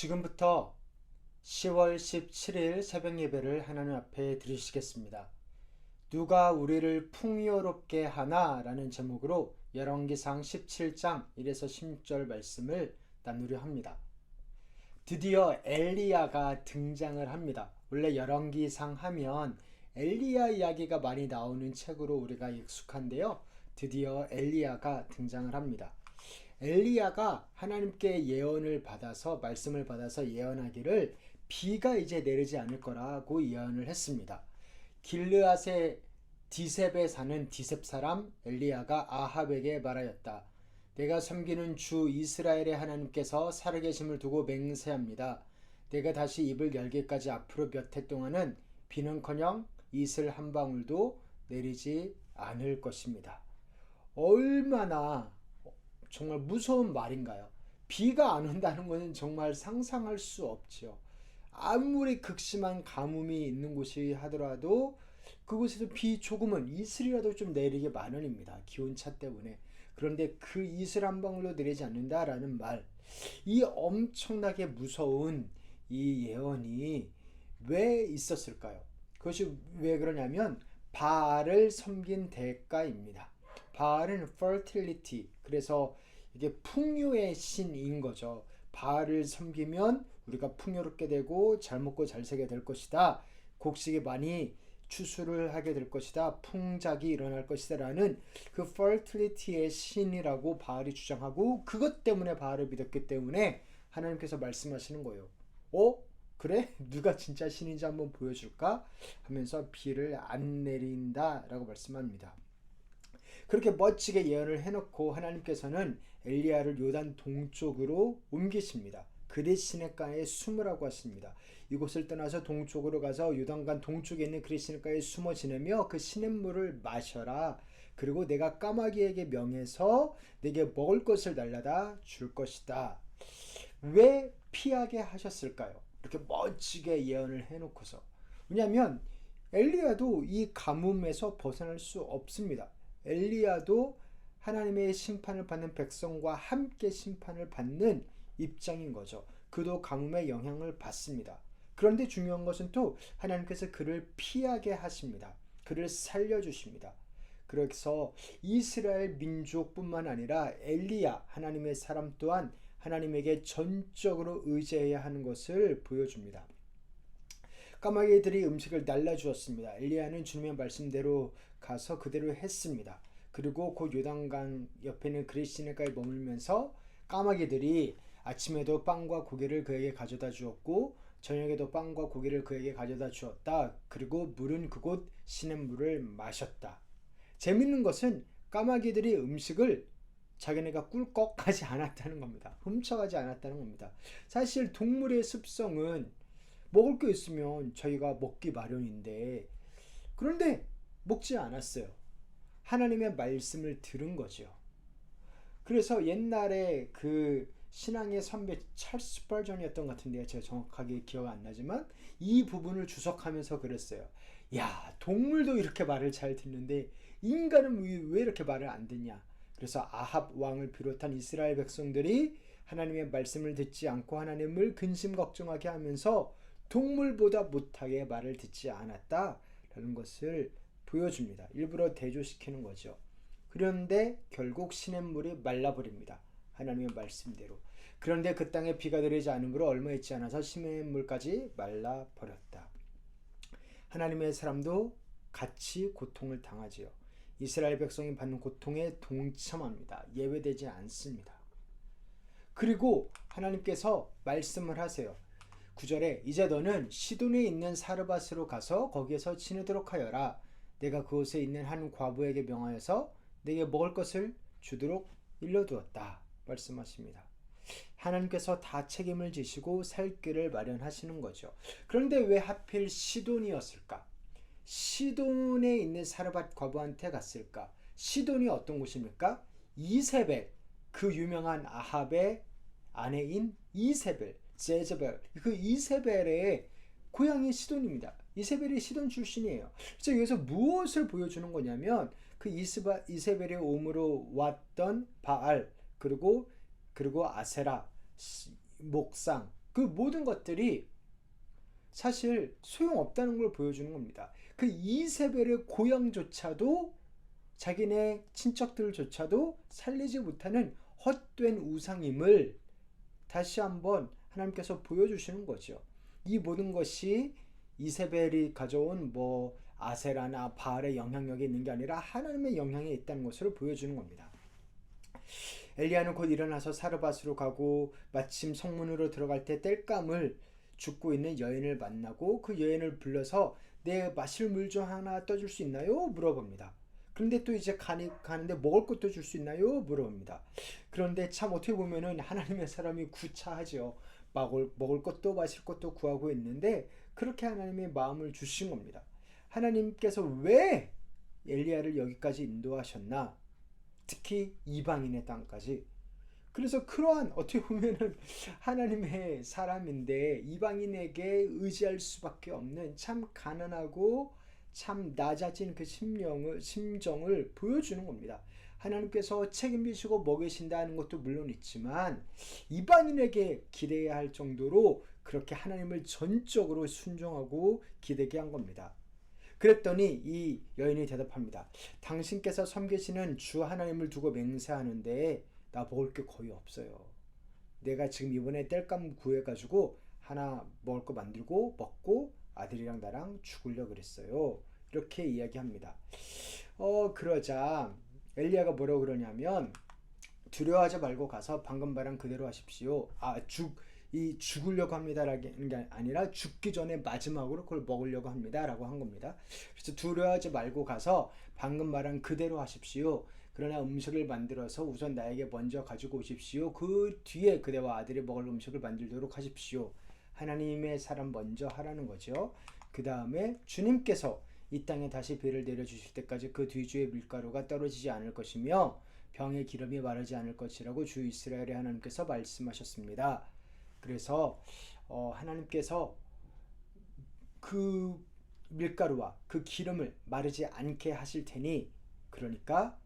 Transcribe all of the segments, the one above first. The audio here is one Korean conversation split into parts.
지금부터 10월 17일 새벽 예배를 하나님 앞에 드리시겠습니다. 누가 우리를 풍요롭게 하나? 라는 제목으로 열왕기상 17장 1에서 16절 말씀을 나누려 합니다. 드디어 엘리야가 등장을 합니다. 원래 열왕기상 하면 엘리야 이야기가 많이 나오는 책으로 우리가 익숙한데요. 드디어 엘리야가 등장을 합니다. 엘리야가 하나님께 예언을 받아서 말씀을 받아서 예언하기를 비가 이제 내리지 않을 거라고 예언을 했습니다. 길르앗의 디셉에 사는 디셉 사람 엘리야가 아합에게 말하였다. 내가 섬기는 주 이스라엘의 하나님께서 살아계심을 두고 맹세합니다. 내가 다시 입을 열기까지 앞으로 몇 해 동안은 비는커녕 이슬 한 방울도 내리지 않을 것입니다. 얼마나 정말 무서운 말인가요? 비가 안 온다는 것은 정말 상상할 수 없죠. 아무리 극심한 가뭄이 있는 곳이 하더라도 그곳에서 비 조금은 이슬이라도 좀 내리게 마련입니다. 기온차 때문에. 그런데 그 이슬 한 방울로 내리지 않는다라는 말, 이 엄청나게 무서운 이 예언이 왜 있었을까요? 그것이 왜 그러냐면 바알을 섬긴 대가입니다. 바알은 fertility, 그래서 이게 풍요의 신인 거죠. 바알을 섬기면 우리가 풍요롭게 되고 잘 먹고 잘 살게 될 것이다. 곡식이 많이 추수를 하게 될 것이다. 풍작이 일어날 것이다 라는 그 fertility의 신이라고 바알이 주장하고, 그것 때문에 바알을 믿었기 때문에 하나님께서 말씀하시는 거예요. 그래? 누가 진짜 신인지 한번 보여줄까? 하면서 비를 안 내린다 라고 말씀합니다. 그렇게 멋지게 예언을 해놓고 하나님께서는 엘리야를 요단 동쪽으로 옮기십니다. 그릿 시냇가에 숨으라고 하십니다. 이곳을 떠나서 동쪽으로 가서 요단강 동쪽에 있는 그릿 시냇가에 숨어 지내며 그 시냇물을 마셔라. 그리고 내가 까마귀에게 명해서 내게 먹을 것을 날라다 줄 것이다. 왜 피하게 하셨을까요? 이렇게 멋지게 예언을 해놓고서. 왜냐하면 엘리야도 이 가뭄에서 벗어날 수 없습니다. 엘리야도 하나님의 심판을 받는 백성과 함께 심판을 받는 입장인 거죠. 그도 가뭄의 영향을 받습니다. 그런데 중요한 것은 또 하나님께서 그를 피하게 하십니다. 그를 살려주십니다. 그래서 이스라엘 민족뿐만 아니라 엘리야, 하나님의 사람 또한 하나님에게 전적으로 의지해야 하는 것을 보여줍니다. 까마귀들이 음식을 날라주었습니다. 엘리야는 주님의 말씀대로 가서 그대로 했습니다. 그리고 그 요단강 옆에 있는 그릿 시냇가에 머물면서 까마귀들이 아침에도 빵과 고기를 그에게 가져다 주었고 저녁에도 빵과 고기를 그에게 가져다 주었다. 그리고 물은 그곳 시냇물을 마셨다. 재밌는 것은 까마귀들이 음식을 자기네가 꿀꺽하지 않았다는 겁니다. 훔쳐가지 않았다는 겁니다. 사실 동물의 습성은 먹을 게 있으면 저희가 먹기 마련인데, 그런데 먹지 않았어요. 하나님의 말씀을 들은 거죠. 그래서 옛날에 그 신앙의 선배 찰스 스펄전이었던 것 같은데요. 제가 정확하게 기억 안 나지만 이 부분을 주석하면서 그랬어요. 야, 동물도 이렇게 말을 잘 듣는데 인간은 왜 이렇게 말을 안 듣냐. 그래서 아합 왕을 비롯한 이스라엘 백성들이 하나님의 말씀을 듣지 않고 하나님을 근심 걱정하게 하면서 동물보다 못하게 말을 듣지 않았다라는 것을 보여줍니다. 일부러 대조시키는 거죠. 그런데 결국 시냇물이 말라버립니다. 하나님의 말씀대로. 그런데 그 땅에 비가 내리지 않으므로 얼마 있지 않아서 시냇물까지 말라버렸다. 하나님의 사람도 같이 고통을 당하지요. 이스라엘 백성이 받는 고통에 동참합니다. 예외되지 않습니다. 그리고 하나님께서 말씀을 하세요. 9절에 이제 너는 시돈에 있는 사르밧으로 가서 거기에서 지내도록 하여라. 내가 그곳에 있는 한 과부에게 명하여서 내게 먹을 것을 주도록 일러두었다. 말씀하십니다. 하나님께서 다 책임을 지시고 살 길을 마련하시는 거죠. 그런데 왜 하필 시돈이었을까? 시돈에 있는 사르밧 과부한테 갔을까? 시돈이 어떤 곳입니까? 이세벨, 그 유명한 아합의 아내인 이세벨, 제자벨, 그 이세벨의 고향이 시돈입니다. 이세벨이 시돈 출신이에요. 그래서 여기서 무엇을 보여주는 거냐면 그 이세벨의 옴으로 왔던 바알, 그리고 아세라, 목상, 그 모든 것들이 사실 소용없다는 걸 보여주는 겁니다. 그 이세벨의 고향조차도 자기네 친척들조차도 살리지 못하는 헛된 우상임을 다시 한번 하나님께서 보여주시는 거죠. 이 모든 것이 이세벨이 가져온 아세라나 바알의 영향력이 있는 게 아니라 하나님의 영향이 있다는 것을 보여주는 겁니다. 엘리야는 곧 일어나서 사르밧으로 가고 마침 성문으로 들어갈 때 땔감을 죽고 있는 여인을 만나고 그 여인을 불러서 내 마실 물 좀 하나 떠줄 수 있나요? 물어봅니다. 그런데 또 이제 가는데 먹을 것도 줄 수 있나요? 물어봅니다. 그런데 참 어떻게 보면은 하나님의 사람이 구차하죠. 먹을 것도 마실 것도 구하고 있는데 그렇게 하나님의 마음을 주신 겁니다. 하나님께서 왜 엘리야를 여기까지 인도하셨나? 특히 이방인의 땅까지. 그래서 그러한 어떻게 보면은 하나님의 사람인데 이방인에게 의지할 수밖에 없는 참 가난하고 참 낮아진 그 심정을 보여주는 겁니다. 하나님께서 책임지시고 먹이신다는 것도 물론 있지만 이방인에게 기대야 할 정도로 그렇게 하나님을 전적으로 순종하고 기대게 한 겁니다. 그랬더니 이 여인이 대답합니다. 당신께서 섬기시는 주 하나님을 두고 맹세하는데 나 먹을 게 거의 없어요. 내가 지금 이번에 땔감 구해가지고 하나 먹을 거 만들고 먹고 아들이랑 나랑 죽으려 그랬어요. 이렇게 이야기합니다. 그러자 엘리야가 뭐라고 그러냐면 두려워하지 말고 가서 방금 말한 그대로 하십시오. 죽으려고 합니다라는 게 아니라 죽기 전에 마지막으로 그걸 먹으려고 합니다라고 한 겁니다. 그래서 두려워하지 말고 가서 방금 말한 그대로 하십시오. 그러나 음식을 만들어서 우선 나에게 먼저 가지고 오십시오. 그 뒤에 그대와 아들이 먹을 음식을 만들도록 하십시오. 하나님의 사람 먼저 하라는 거죠. 그 다음에 주님께서 이 땅에 다시 비를 내려주실 때까지 그 뒤주의 밀가루가 떨어지지 않을 것이며 병의 기름이 마르지 않을 것이라고 주 이스라엘의 하나님께서 말씀하셨습니다. 그래서 하나님께서 그 밀가루와 그 기름을 마르지 않게 하실 테니 그러니까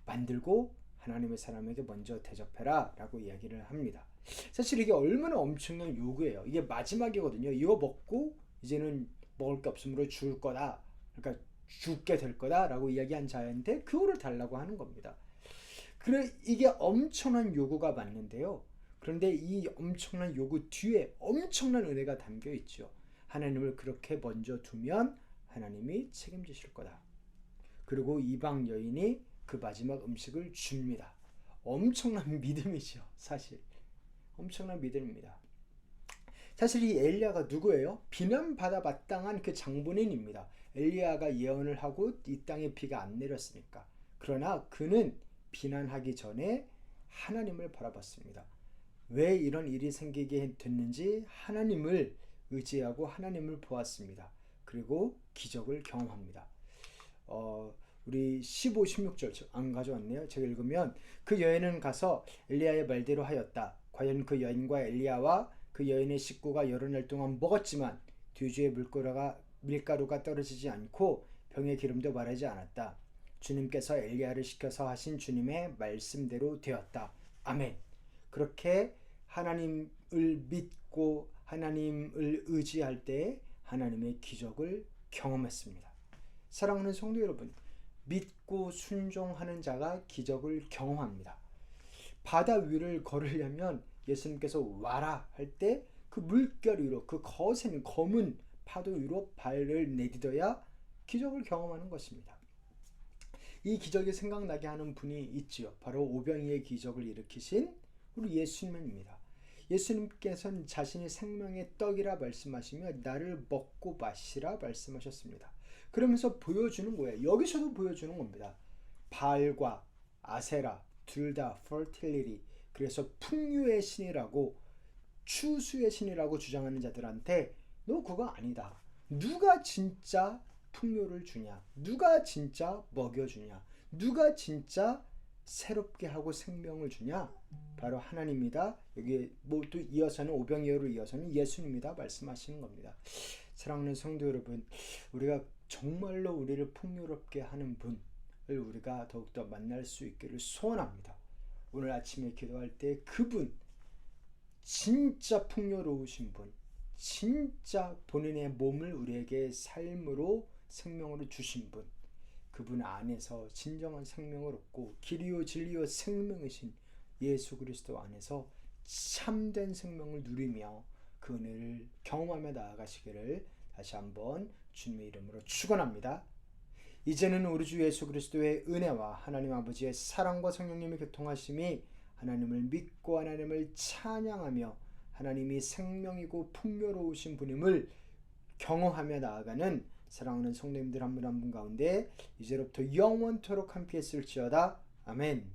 만들고 하나님의 사람에게 먼저 대접해라 라고 이야기를 합니다. 사실 이게 얼마나 엄청난 요구예요. 이게 마지막이거든요. 이거 먹고 이제는 먹을 게 없으므로 죽을 거다. 그러니까 죽게 될 거다 라고 이야기한 자한테 그거를 달라고 하는 겁니다. 그래 이게 엄청난 요구가 맞는데요. 그런데 이 엄청난 요구 뒤에 엄청난 은혜가 담겨 있죠. 하나님을 그렇게 먼저 두면 하나님이 책임지실 거다. 그리고 이방 여인이 그 마지막 음식을 줍니다. 엄청난 믿음이죠. 사실 엄청난 믿음입니다. 사실 이 엘리야가 누구예요? 비난받아 마땅한 그 장본인입니다. 엘리야가 예언을 하고 이 땅에 비가 안 내렸으니까. 그러나 그는 비난하기 전에 하나님을 바라봤습니다. 왜 이런 일이 생기게 됐는지 하나님을 의지하고 하나님을 보았습니다. 그리고 기적을 경험합니다. 우리 15, 16절 안 가져왔네요. 제가 읽으면 그 여인은 가서 엘리야의 말대로 하였다. 과연 그 여인과 엘리야와 그 여인의 식구가 여러 날 동안 먹었지만 뒤주의 밀가루가 떨어지지 않고 병의 기름도 마르지 않았다. 주님께서 엘리야를 시켜서 하신 주님의 말씀대로 되었다. 아멘. 그렇게 하나님을 믿고 하나님을 의지할 때 하나님의 기적을 경험했습니다. 사랑하는 성도 여러분, 믿고 순종하는 자가 기적을 경험합니다. 바다 위를 걸으려면 예수님께서 와라 할 때 그 물결 위로 그 거센 검은 파도 위로 발을 내딛어야 기적을 경험하는 것입니다. 이 기적이 생각나게 하는 분이 있지요. 바로 오병이의 기적을 일으키신 우리 예수님입니다. 예수님께서는 자신이 생명의 떡이라 말씀하시며 나를 먹고 마시라 말씀하셨습니다. 그러면서 보여주는 거예요. 여기서도 보여주는 겁니다. 바알과 아세라 둘 다 fertility, 그래서 풍요의 신이라고 추수의 신이라고 주장하는 자들한테 너 그거 아니다. 누가 진짜 풍요를 주냐? 누가 진짜 먹여주냐? 누가 진짜 새롭게 하고 생명을 주냐? 바로 하나님이다. 여기 또 이어서는 오병이어로 이어서는 예수님이다 말씀하시는 겁니다. 사랑하는 성도 여러분, 우리가 정말로 우리를 풍요롭게 하는 분을 우리가 더욱더 만날 수 있기를 소원합니다. 오늘 아침에 기도할 때 그분 진짜 풍요로우신 분, 진짜 본인의 몸을 우리에게 삶으로 생명으로 주신 분, 그분 안에서 진정한 생명을 얻고 길이요 진리요 생명이신 예수 그리스도 안에서 참된 생명을 누리며 그 은혜를 경험하며 나아가시기를 다시 한번 주님의 이름으로 축원합니다. 이제는 우리 주 예수 그리스도의 은혜와 하나님 아버지의 사랑과 성령님의 교통하심이 하나님을 믿고 하나님을 찬양하며 하나님이 생명이고 풍요로우신 분임을 경험하며 나아가는 사랑하는 성도님들 한 분 한 분 가운데 이제로부터 영원토록 함께 했을지어다. 아멘.